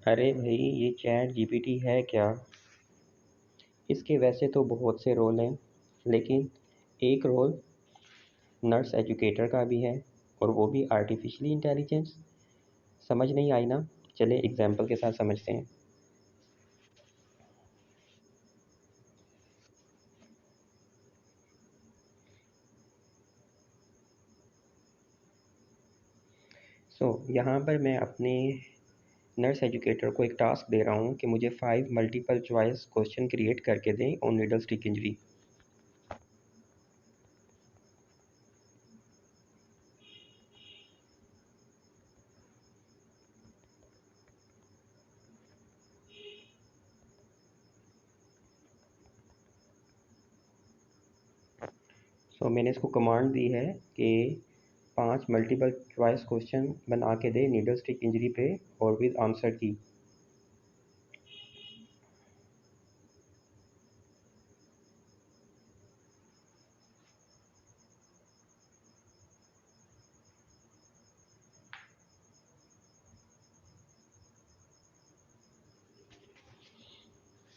अरे भाई, ये चैट जीपीटी है क्या? इसके वैसे तो बहुत से रोल हैं, लेकिन एक रोल नर्स एजुकेटर का भी है, और वो भी आर्टिफिशियली इंटेलिजेंस। समझ नहीं आई ना? चले एग्जाम्पल के साथ समझते हैं। यहाँ पर मैं अपने नर्स एजुकेटर को एक टास्क दे रहा हूँ कि मुझे 5 मल्टीपल चॉइस क्वेश्चन क्रिएट करके दें ऑन नीडल स्टिक इंजरी। मैंने इसको कमांड दी है कि 5 मल्टीपल चॉइस क्वेश्चन बना के दे नीडल स्टिक इंजरी पे, और विद आंसर की।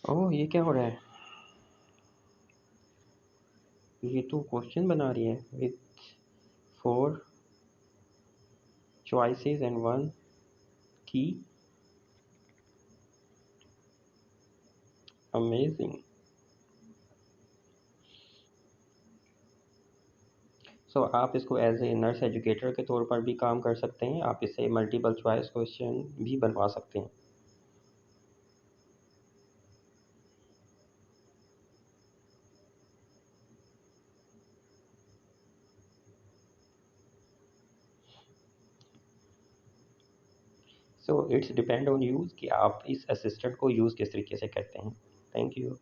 ओह, ये क्या हो रहा है? ये तो क्वेश्चन बना रही है with 4 choices and 1 key। Amazing. आप इसको एज ए नर्स एजुकेटर के तौर पर भी काम कर सकते हैं। आप इससे मल्टीपल चॉइस क्वेश्चन भी बनवा सकते हैं। इट्स डिपेंड ऑन यूज़ कि आप इस असिस्टेंट को यूज़ किस तरीके से करते हैं। Thank you.